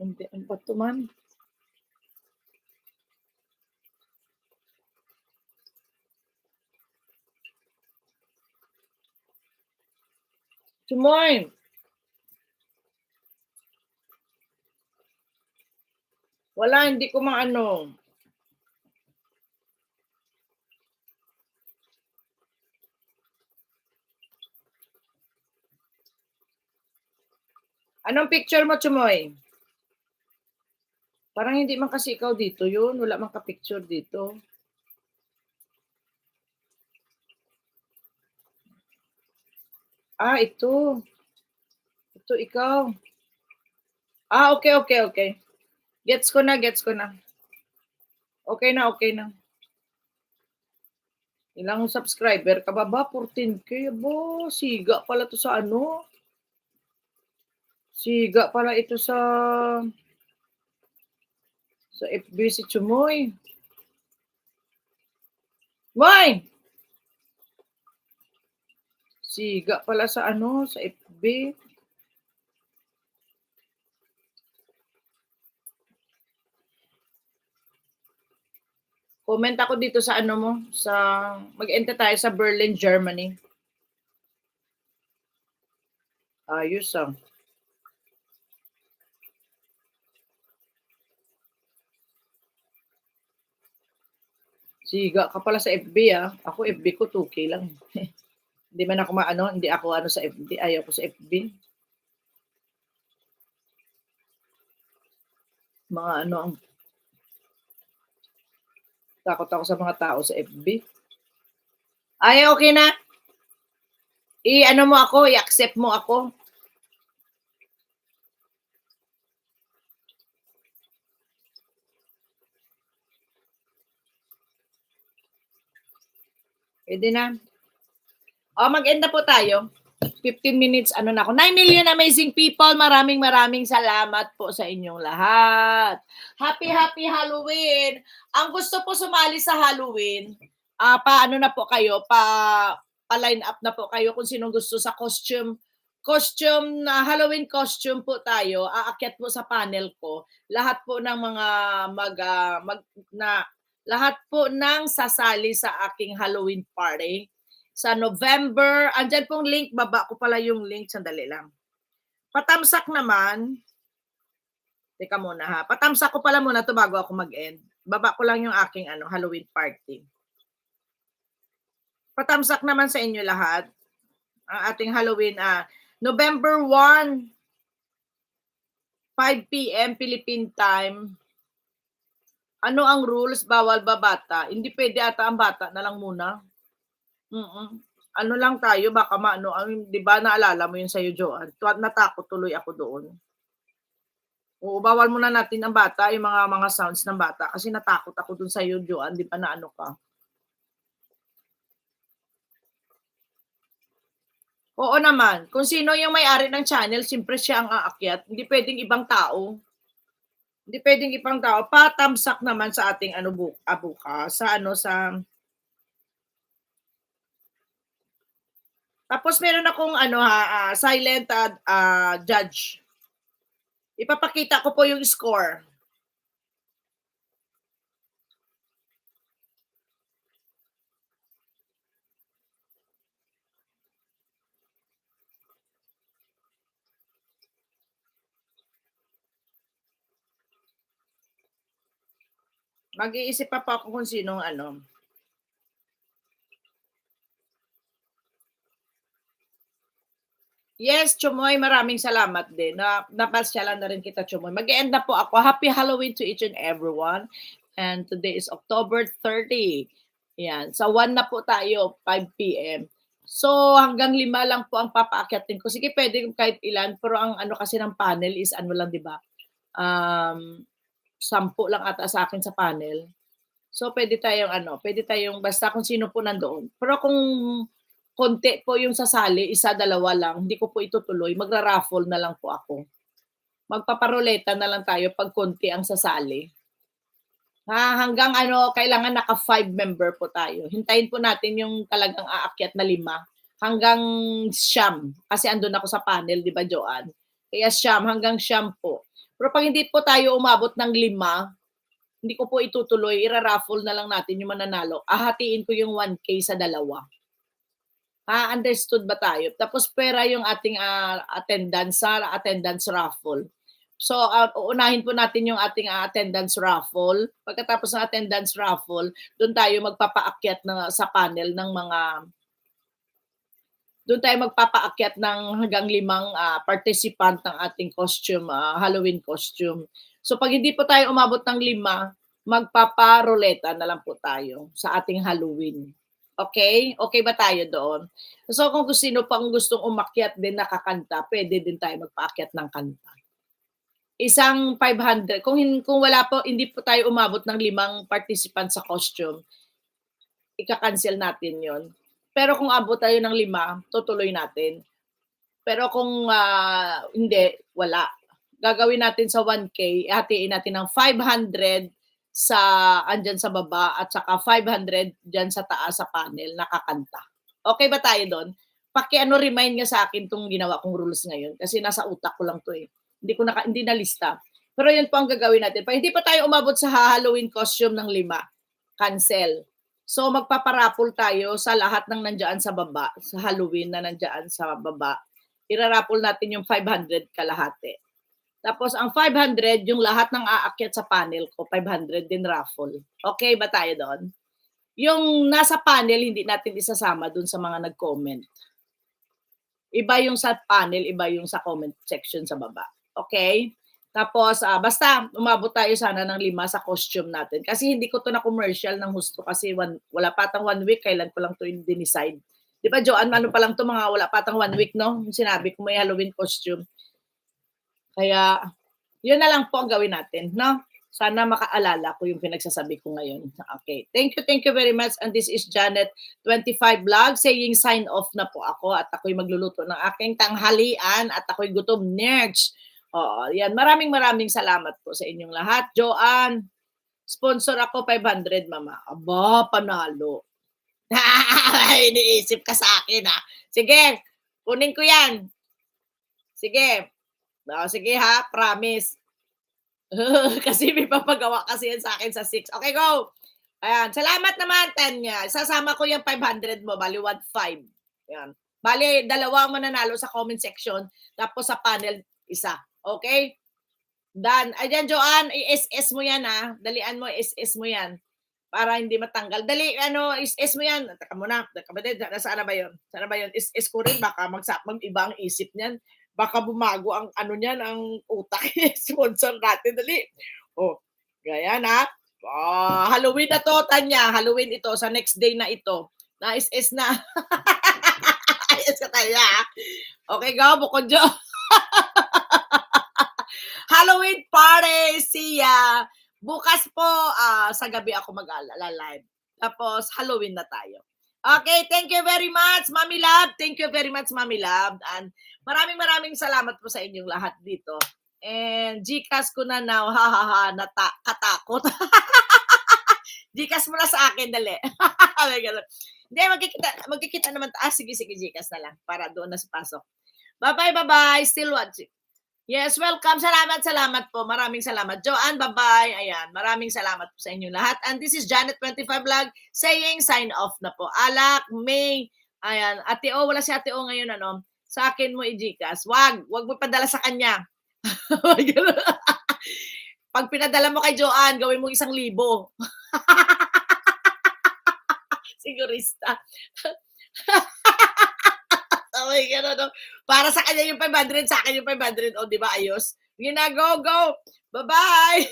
Hindi, ano ba 'to man? Chumoy! Wala, hindi ko maano. Anong picture mo, Chumoy? Parang hindi man kasi ikaw dito yun, wala mang ka-picture dito. Ah, ito. Ito ikaw. Ah, okay, okay, okay. Gets ko na, gets ko na. Okay na, okay na. Ilang subscriber ka ba ba? 14K aba, siga pala 'to sa ano, siga pala ito sa FB si Chumoy. Moy! Siga pala sa ano, sa FB. Comment ako dito sa ano mo, sa mag-enter tayo sa Berlin, Germany. Ayos, ah. Siga ka pala sa FB, ah. Ako FB ko 2K lang. Hindi man ako maano, hindi ako ano sa FB, ayaw ko sa FB. Mga ano ang takot ako sa mga tao sa FB. Ay, okay na. I-ano mo ako, i-accept mo ako. Pwede na. O, mag-end na po tayo. 15 minutes, ano na ako. 9 million amazing people. Maraming salamat po sa inyong lahat. Happy Halloween. Ang gusto po sumali sa Halloween, paano na po kayo, pa-line up na po kayo kung sinong gusto sa costume na Halloween costume po tayo. Aakyat po sa panel ko. Lahat po ng mga lahat po ng sasali sa aking Halloween party sa November. Andyan pong link, baba ko pala yung link, sandali lang. Patamsak naman, teka muna ha, patamsak ko pala muna to bago ako mag-end. Baba ko lang yung aking Halloween party. Patamsak naman sa inyo lahat, ang ating Halloween, November 1, 5 p.m. Philippine time. Ano ang rules? Bawal ba bata? Hindi pwede ata ang bata na lang muna. Ano lang tayo, baka maano, 'di ba naalala mo yun sa'yo, Joanne? Natakot tuloy ako doon. Oo, bawal muna natin ang bata, yung mga sounds ng bata kasi natakot ako dun sa'yo, Joanne, 'di ba naano ka? Oo naman, kung sino yung may-ari ng channel siyempre siya ang aakyat, hindi puwedeng ibang tao. Hindi puwedeng ibang tao, patamsak naman sa ating bukas sa tapos meron akong silent, judge. Ipapakita ko po yung score. Mag-iisip pa po ako kung sinong ano. Yes, Chumoy, maraming salamat din. Napasyalan na rin kita, Chumoy. Mag-end na po ako. Happy Halloween to each and everyone. And today is October 30. Yan. Sa 1 na po tayo, 5 p.m. So, hanggang 5 lang po ang papaakyatin ko. Sige, pwede kahit ilan. Pero ang ano kasi ng panel is ano lang, di ba? 10 lang ata sa akin sa panel. So, pwede tayong basta kung sino po nandoon. Pero kung konti po yung sasali, isa, dalawa lang, hindi ko po itutuloy, magra-raffle na lang po ako. Magpaparoleta na lang tayo pag konti ang sasali. Hanggang kailangan naka 5 member po tayo. Hintayin po natin yung talagang aakyat na 5 hanggang 9 kasi andun ako sa panel, di ba, Joanne? Kaya 9 hanggang 10 po. Pero pag hindi po tayo umabot ng 5, hindi ko po itutuloy, ira-raffle na lang natin yung mananalo. Hahatiin ko yung 1K sa dalawa. Understood ba tayo? Tapos pera yung ating attendance sa attendance raffle. So, uunahin po natin yung ating attendance raffle. Pagkatapos ng attendance raffle, doon tayo magpapaakyat sa panel ng mga doon tayo magpapaakyat ng hanggang 5 participant ng ating costume, Halloween costume. So pag hindi po tayo umabot ng 5, magpaparoleta na lang po tayo sa ating Halloween. Okay? Okay ba tayo doon? So kung sino pang gustong umakyat din nakakanta, pwede din tayo magpaakyat ng kanta. Isang 500. Kung wala po, hindi po tayo umabot ng 5 participants sa costume, ika-cancel natin yon. Pero kung abot tayo ng 5, tutuloy natin. Pero kung hindi, wala. Gagawin natin sa 1K, hatiin natin ng 500 andyan sa baba at saka 500 dyan sa taas sa panel, nakakanta. Okay ba tayo doon? Remind nga sa akin tong ginawa kong rules ngayon kasi nasa utak ko lang to eh. Hindi na lista. Pero yun po ang gagawin natin. Pag hindi pa tayo umabot sa Halloween costume ng 5, cancel. So magpaparapol tayo sa lahat ng nandiyan sa baba, sa Halloween na nandiyan sa baba. Irarapol natin yung 500 kalahati. Tapos ang 500, yung lahat ng aakyat sa panel ko, 500 din raffle. Okay ba tayo doon? Yung nasa panel, hindi natin isasama doon sa mga nag-comment. Iba yung sa panel, iba yung sa comment section sa baba. Okay? Tapos, basta umabot tayo sana ng 5 sa costume natin. Kasi hindi ko to na commercial ng husto kasi wala patang 1 week, kailan ko lang to i-decide. Di ba, Joanne, ano pa lang to, mga wala patang 1 week, no? Sinabi ko may Halloween costume. Kaya, yun na lang po ang gawin natin, no? Sana makaalala ko yung pinagsasabi ko ngayon. Okay. Thank you very much. And this is Janet 25 Vlog saying sign off na po ako at ako'y magluluto ng aking tanghalian at ako'y gutom nerds. Yan. Maraming salamat po sa inyong lahat. Joanne, sponsor ako 500, mama. Aba, panalo. Iniisip ka sa akin, ha? Sige, kunin ko yan. Sige. Sige, ha? Promise. Kasi may papagawa kasi yan sa akin sa 6. Okay, go! Ayan. Salamat naman, Tanya. Sasama ko yung 500 mo. Bali, 1.5. Ayan. Bali, 2 ang mananalo sa comment section. Tapos sa panel, 1. Okay? Done. Ayan, Joanne, i-SS mo yan, ha? Dalian mo, SS mo yan. Para hindi matanggal. Dali, SS mo yan. Taka muna. Saan na ba yun? Saan na ba yun? SS ko rin. Baka mag-iba ang isip niyan. Baka bumago ang niyan, ang utak. Sponsor natin. Dali. Gaya na. Halloween na to, Tanya. Halloween ito. Sa next day na ito. Na-SS na. Ayos ka tayo, ha? Okay, go. Bukod dyan. Halloween party, siya. Bukas po, sa gabi ako mag-live. Tapos, Halloween na tayo. Okay, thank you very much, Mami Love. Thank you very much, Mami Love. And maraming salamat po sa inyong lahat dito. And Gcash ko na now, katakot. Gcash mo na sa akin, dali. Hindi, magkikita naman. Sige, Gcash na lang para doon na sa pasok. Bye-bye. Still watching. Yes, welcome. Salamat po. Maraming salamat. Joanne, bye-bye. Ayan, maraming salamat po sa inyong lahat. And this is Janet 25 Vlog saying sign off na po. Alak, May, ayan, Ate O, wala si Ate O ngayon, sa akin mo i-Gcash. Wag mo padala sa kanya. Pag pinadala mo kay Joanne, gawin mo 1,000. Sigurista. Okay, gano'n. Para sa kanya yung 500, sa akin yung 500. O, di ba, ayos? Yun na, go. Bye-bye.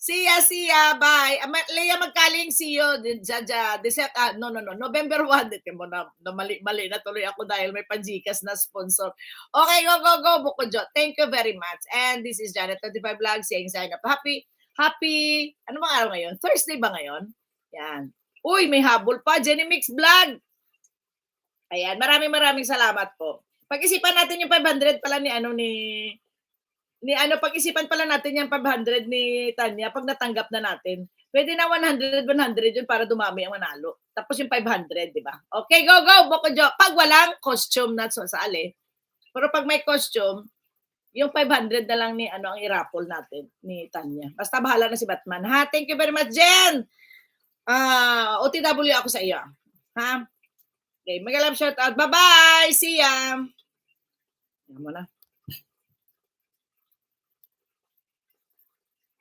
See ya. Bye. Leia, magkaling see you. No. November 1. Mali na tuloy ako dahil may panjikas na sponsor. Okay, go. Bukod. Thank you very much. And this is Janet 25 Vlog saying sign up. Happy, ano bang araw ngayon? Thursday ba ngayon? Yan. Uy, may habol pa. Jenny Mix Vlog. Ayan, maraming salamat po. Pag-isipan natin yung 500 pala pag-isipan pala natin yung 500 ni Tanya pag natanggap na natin. Pwede na 100 yun para dumami ang manalo. Tapos yung 500, di ba? Okay, go, Boko Jo. Pag walang costume na sasali. Pero pag may costume, Yung 500 na lang ni ang i-raffle natin ni Tanya. Basta bahala na si Batman. Ha? Thank you very much, Jen. OTW ako sa iyo. Ha? Okay, mag-love shout out. Bye-bye. See ya. Yan mo na.